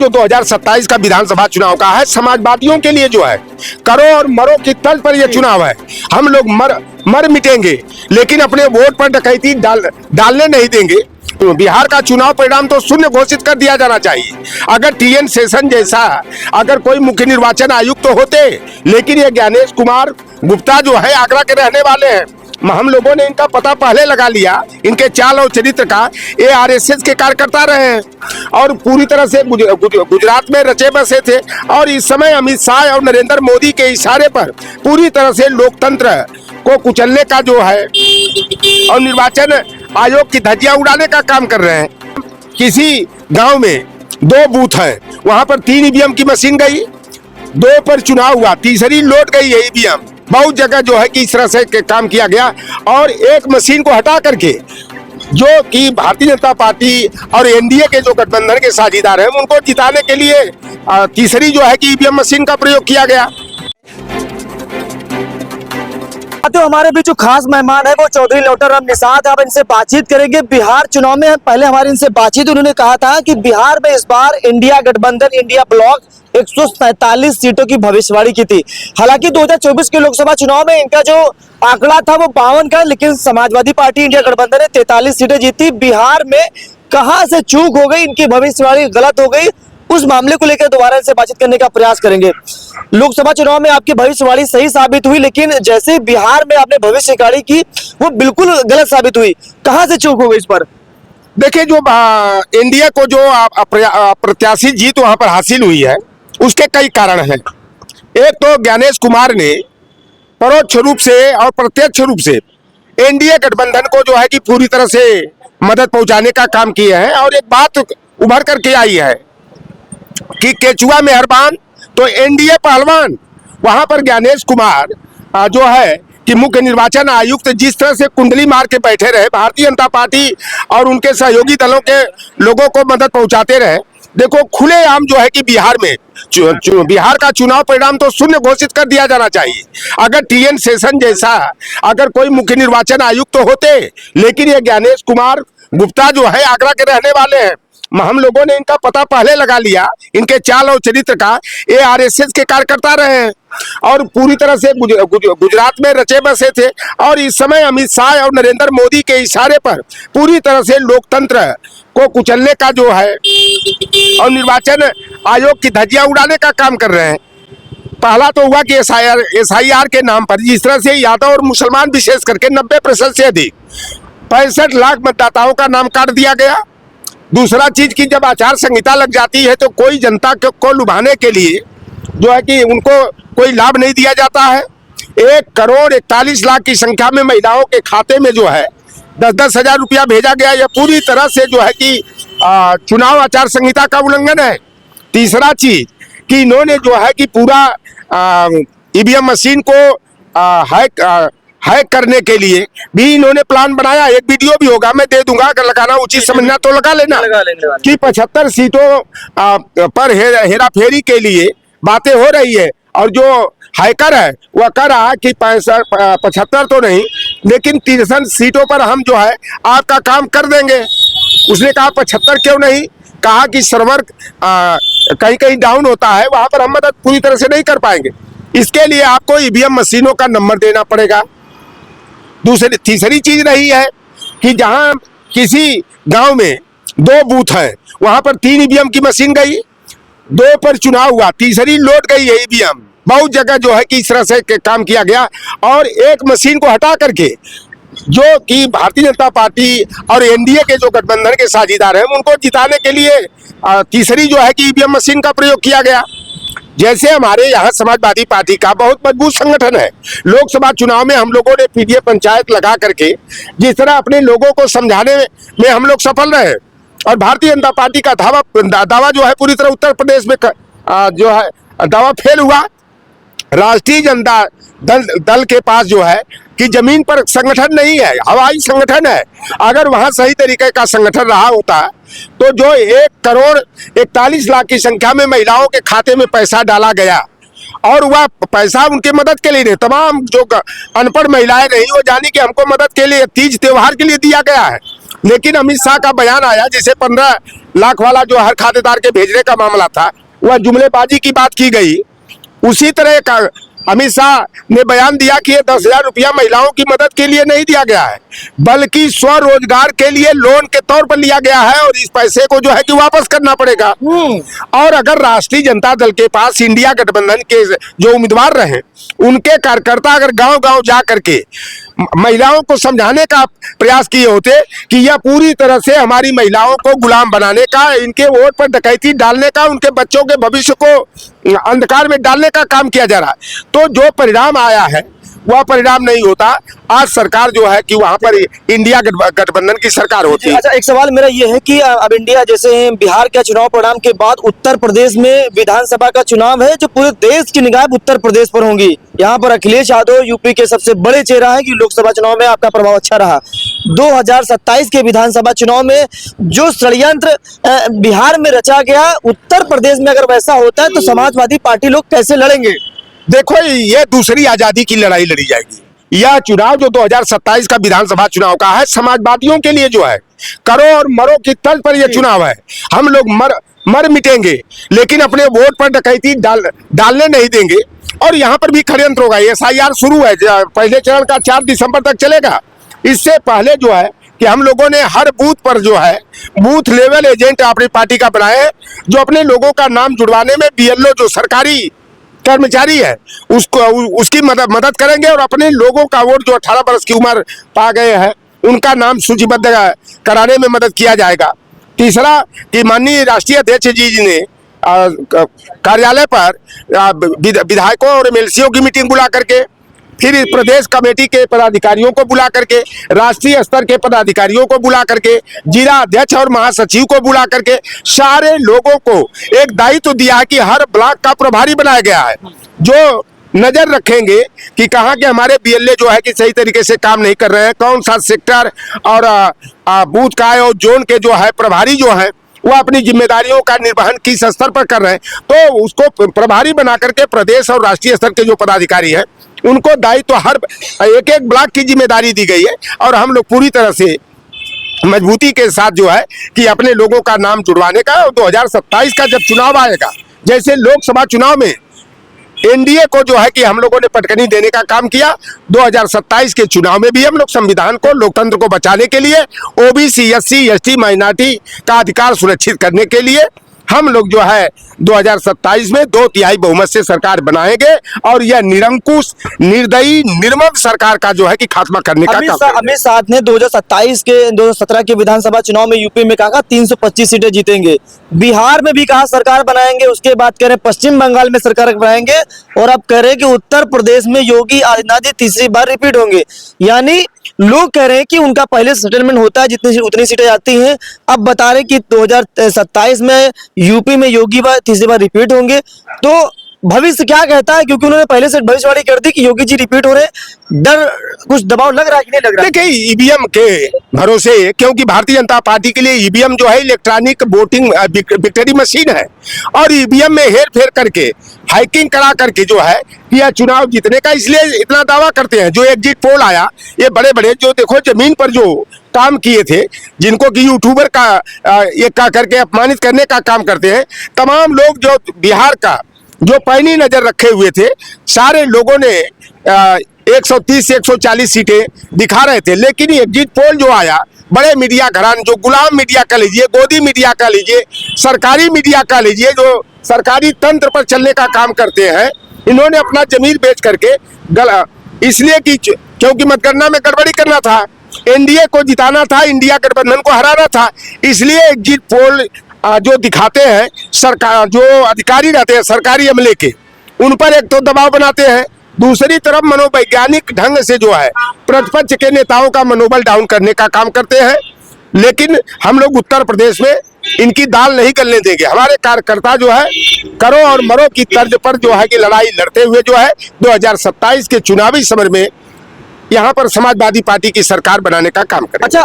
जो 2027 का विधानसभा चुनाव का है, समाजवादियों के लिए जो है करो और मरो की तर्ज पर यह चुनाव है। हम लोग मर मिटेंगे, लेकिन अपने वोट पर डकैती डालने नहीं देंगे। तो बिहार का चुनाव परिणाम तो शून्य घोषित कर दिया जाना चाहिए। अगर टीएन शेषन जैसा अगर कोई मुख्य निर्वाचन आयुक्त तो होते, लेकिन ये ज्ञानेश कुमार गुप्ता जो है आगरा के रहने वाले हैं। हम लोगों ने इनका पता पहले लगा लिया, इनके चाल और चरित्र का। ये आरएसएस के कार्यकर्ता रहे हैं और पूरी तरह से गुजरात में रचे बसे थे, और इस समय अमित शाह और नरेंद्र मोदी के इशारे पर पूरी तरह से लोकतंत्र को कुचलने का जो है और निर्वाचन आयोग की धज्जियां उड़ाने का काम कर रहे हैं। किसी गांव में 2 बूथ है, वहां पर 3 ईवीएम की मशीन गई, 2 पर चुनाव हुआ, तीसरी लौट गई है ईवीएम। बहुत जगह जो है कि इस तरह से काम किया गया, और एक मशीन को हटा करके जो कि भारतीय जनता पार्टी और एनडीए के जो गठबंधन के साझीदार हैं उनको जिताने के लिए तीसरी जो है कि ईवीएम मशीन का प्रयोग किया गया। तो हमारे बीच जो खास मेहमान है वो चौधरी लोटाराम निषाद, अब इनसे बातचीत करेंगे। बिहार चुनाव में पहले हमारी इनसे बातचीत, उन्होंने कहा था कि बिहार में इस बार इंडिया गठबंधन, इंडिया ब्लॉक 147 सीटों की भविष्यवाणी की थी। हालांकि 2024 के लोकसभा चुनाव में इनका जो आंकड़ा था वो 52 का, लेकिन समाजवादी पार्टी इंडिया गठबंधन ने 43 सीटें जीती। बिहार में कहां से चूक हो गई, इनकी भविष्यवाणी गलत हो गई, उस मामले को लेकर दोबारा इनसे बातचीत करने का प्रयास करेंगे। लोकसभा चुनाव में आपकी भविष्यवाणी सही साबित हुई, लेकिन जैसे बिहार में आपने भविष्यवाणी की वो बिल्कुल गलत साबित हुई। कहां से चूक हो गई इस पर? देखिए, जो इंडिया को जो अप्रत्याशित जीत वहां पर हासिल हुई है, उसके कई कारण हैं। एक तो ज्ञानेश कुमार ने परोक्ष रूप से और प्रत्यक्ष रूप से एनडीए गठबंधन को जो है कि पूरी तरह से मदद पहुंचाने का काम किया है। और एक बात उभर करके आई है कि केचुआ मेहरबान तो एनडीए पहलवान। वहां पर ज्ञानेश कुमार जो है कि मुख्य निर्वाचन आयुक्त जिस तरह से कुंडली मार के बैठे रहे, भारतीय जनता पार्टी और उनके सहयोगी दलों के लोगों को मदद पहुंचाते रहे। देखो, खुलेआम जो है कि बिहार में बिहार का चुनाव परिणाम तो शून्य घोषित कर दिया जाना चाहिए। अगर टीएन शेषन जैसा अगर कोई मुख्य निर्वाचन आयुक्त तो होते, लेकिन ये ज्ञानेश कुमार गुप्ता जो है आगरा के रहने वाले हैं। हम लोगों ने इनका पता पहले लगा लिया, इनके चाल और चरित्र का। ये आरएसएस के कार्यकर्ता रहे हैं और पूरी तरह से गुजरात में रचे बसे थे, और इस समय अमित शाह और नरेंद्र मोदी के इशारे पर पूरी तरह से लोकतंत्र को कुचलने का जो है और निर्वाचन आयोग की धज्जियां उड़ाने का काम कर रहे हैं। पहला तो हुआ कि एसआईआर के नाम पर जिस तरह से यादव और मुसलमान विशेष करके 90% से अधिक 65 लाख मतदाताओं का नाम काट दिया गया। दूसरा चीज की जब आचार संहिता लग जाती है तो कोई जनता को लुभाने के लिए जो है कि उनको कोई लाभ नहीं दिया जाता है। 1 करोड़ 41 लाख की संख्या में महिलाओं के खाते में जो है 10-10 हजार रुपया भेजा गया। यह पूरी तरह से जो है कि चुनाव आचार संहिता का उल्लंघन है। तीसरा चीज कि इन्होंने जो है कि पूरा ईवीएम मशीन को हैक करने के लिए भी इन्होंने प्लान बनाया। एक वीडियो भी होगा, मैं दे दूंगा, अगर लगाना उचित समझना तो लगा लेना कि 75 सीटों पर हेराफेरी के लिए बातें हो रही है। और जो हैकर है वह कह रहा है कि 75 तो नहीं, लेकिन 63 सीटों पर हम जो है आपका काम कर देंगे। उसने कहा 75 क्यों नहीं, कहा कि सर्वर कहीं कहीं डाउन होता है, वहां पर हम मदद पूरी तरह से नहीं कर पाएंगे। इसके लिए आपको ईवीएम मशीनों का नंबर देना पड़ेगा। तीसरी चीज रही है कि जहां किसी गांव में 2 बूथ है, वहां पर 3 ईवीएम की मशीन गई, 2 पर चुनाव हुआ, तीसरी लौट गई है ईवीएम। बहुत जगह जो है कि इस तरह से काम किया गया, और एक मशीन को हटा करके जो कि भारतीय जनता पार्टी और एनडीए के जो गठबंधन के साझीदार हैं उनको जिताने के लिए तीसरी जो है कि ईवीएम मशीन का प्रयोग किया गया। जैसे हमारे यहाँ समाजवादी पार्टी का बहुत मजबूत संगठन है, लोकसभा चुनाव में हम लोगों ने पीडीए पंचायत लगा करके जिस तरह अपने लोगों को समझाने में हम लोग सफल रहे, और भारतीय जनता पार्टी का दावा जो है पूरी तरह उत्तर प्रदेश में जो है दावा फेल हुआ। राष्ट्रीय जनता दल के पास जो है कि जमीन पर संगठन नहीं है, हवाई संगठन है। अगर वहां सही तरीके का संगठन रहा होता तो जो 1 करोड़ 41 लाख की संख्या में महिलाओं के खाते में पैसा डाला गया और वह पैसा उनके मदद के लिए नहीं, तमाम जो अनपढ़ महिलाएं रही वो जानी कि हमको मदद के लिए तीज त्योहार के लिए दिया गया है। लेकिन अमित शाह का बयान आया, जैसे 15 लाख वाला जो हर खातेदार के भेजने का मामला था, वह जुमलेबाजी की बात की गई। उसी तरह का अमित शाह ने बयान दिया कि ये 10,000 रुपया महिलाओं की मदद के लिए नहीं दिया गया है, बल्कि स्वरोजगार के लिए लोन के तौर पर लिया गया है और इस पैसे को जो है कि वापस करना पड़ेगा। और अगर राष्ट्रीय जनता दल के पास इंडिया गठबंधन के जो उम्मीदवार रहे, उनके कार्यकर्ता अगर गांव-गांव जा करके महिलाओं को समझाने का प्रयास किए होते कि यह पूरी तरह से हमारी महिलाओं को गुलाम बनाने का, इनके वोट पर डकैती डालने का, उनके बच्चों के भविष्य को अंधकार में डालने का काम किया जा रहा है, तो जो परिणाम आया है वह परिणाम नहीं होता। आज सरकार जो है कि वहां पर इंडिया गठबंधन की सरकार होती है। अच्छा, एक सवाल मेरा ये है कि अब इंडिया जैसे बिहार का चुनाव परिणाम के बाद उत्तर प्रदेश में विधानसभा का चुनाव है, जो पूरे देश की निगाह उत्तर प्रदेश पर होंगी। यहाँ पर अखिलेश यादव यूपी के सबसे बड़े चेहरा है कि लोकसभा चुनाव में आपका प्रभाव अच्छा रहा। 2027 के विधानसभा चुनाव में जो षड्यंत्र बिहार में रचा गया, उत्तर प्रदेश में अगर वैसा होता है तो समाजवादी पार्टी लोग कैसे लड़ेंगे? देखो, ये दूसरी आजादी की लड़ाई लड़ी जाएगी। यह चुनाव जो 2027 का विधानसभा चुनाव का है, समाजवादियों के लिए जो है करो और मरो की तर्ज पर यह चुनाव है। हम लोग मर मिटेंगे, लेकिन अपने वोट पर डकैती डालने नहीं देंगे। और यहाँ पर भी षड्यंत्र होगा। SIR शुरू है, पहले चरण का 4 दिसंबर तक चलेगा। इससे पहले जो है कि हम लोगों ने हर बूथ पर जो है बूथ लेवल एजेंट अपनी पार्टी का बनाए हैं, जो अपने लोगों का नाम जुड़वाने में BLO जो सरकारी कर्मचारी है उसकी मदद करेंगे और अपने लोगों का वोट जो 18 वर्ष की उम्र पा गए हैं उनका नाम सूचीबद्ध कराने में मदद किया जाएगा। तीसरा कि माननीय राष्ट्रीय अध्यक्ष जी ने कार्यालय पर विधायकों और MLCओं की मीटिंग बुला करके, फिर प्रदेश कमेटी के पदाधिकारियों को बुला करके, राष्ट्रीय स्तर के पदाधिकारियों को बुला करके, जिला अध्यक्ष और महासचिव को बुला करके सारे लोगों को एक दायित्व दिया कि हर ब्लॉक का प्रभारी बनाया गया है, जो नजर रखेंगे कि कहाँ के हमारे BLA जो है कि सही तरीके से काम नहीं कर रहे हैं, कौन सा सेक्टर और बूथ का और जोन के जो है प्रभारी जो है वो अपनी जिम्मेदारियों का निर्वहन किस स्तर पर कर रहे हैं। तो उसको प्रभारी बना करके प्रदेश और राष्ट्रीय स्तर के जो पदाधिकारी हैं उनको दायित्व हर एक ब्लॉक की जिम्मेदारी दी गई है। और हम लोग पूरी तरह से मजबूती के साथ जो है कि अपने लोगों का नाम जुड़वाने का, 2027 का जब चुनाव आएगा, जैसे लोकसभा चुनाव में NDA को जो है कि हम लोगों ने पटकनी देने का काम किया, 2027 के चुनाव में भी हम लोग संविधान को, लोकतंत्र को बचाने के लिए, OBC SC ST माइनॉरिटी का अधिकार सुरक्षित करने के लिए हम लोग जो है 2027 में 2/3 बहुमत से सरकार बनाएंगे और यह निरंकुश, निर्दयी, निर्मम सरकार का जो है कि खात्मा करने का काम। अमित शाह ने 2017 के विधानसभा चुनाव में यूपी में कहा 325 सीटें जीतेंगे, बिहार में भी कहा सरकार बनाएंगे, उसके बाद कह रहे पश्चिम बंगाल में सरकार बनाएंगे, और अब कह रहे कि उत्तर प्रदेश में योगी आदित्यनाथ जी तीसरी बार रिपीट होंगे। यानी लोग कह रहे हैं कि उनका पहले सेटलमेंट होता है उतनी सीटें आती हैं, अब बता रहे कि 2027 में यूपी में योगी तीसरी बार रिपीट होंगे। तो भविष्य क्या कहता है, क्योंकि उन्होंने पहले से भविष्यवाणी कर दी कि योगी जी रिपीट हो रहे हैं, डर कुछ दबाव लग रहा है कि नहीं लग रहा है? देखिए, EVM के भरोसे, क्योंकि भारतीय जनता पार्टी के लिए EVM जो है इलेक्ट्रॉनिक वोटिंग विक्टरी मशीन है, और EVM में हेर फेर करके, हैकिंग करा करके जो है यह चुनाव जीतने का इसलिए इतना दावा करते हैं। जो एग्जिट पोल आया, ये बड़े बड़े जो देखो जमीन पर जो काम किए थे, जिनको कि यूट्यूबर का एक का करके अपमानित करने का काम करते हैं, तमाम लोग जो बिहार का जो पैनी नजर रखे हुए थे, सारे लोगों ने 130 से 140 सीटें दिखा रहे थे। लेकिन एग्जिट पोल जो आया, बड़े मीडिया घराने, जो गुलाम मीडिया का लीजिए, गोदी मीडिया का लीजिए, सरकारी मीडिया का लीजिए, जो सरकारी तंत्र पर चलने का काम करते हैं, इन्होंने अपना जमीर बेच करके इसलिए कि क्योंकि मतगणना में गड़बड़ी करना था, NDA को जिताना था, इंडिया गठबंधन को हराना था, इसलिए एग्जिट पोल जो दिखाते हैं सरकार, जो अधिकारी रहते हैं सरकारी अमले के, उन पर एक तो दबाव बनाते हैं, दूसरी तरफ मनोवैज्ञानिक ढंग से जो है प्रतिपक्ष के नेताओं का मनोबल डाउन करने का काम करते हैं। लेकिन हम लोग उत्तर प्रदेश में इनकी दाल नहीं गलने देंगे। हमारे कार्यकर्ता जो है करो और मरो की तर्ज पर जो है कि लड़ाई लड़ते हुए जो है 2027 के चुनावी समर में यहाँ पर समाजवादी पार्टी की सरकार बनाने का काम करें। अच्छा,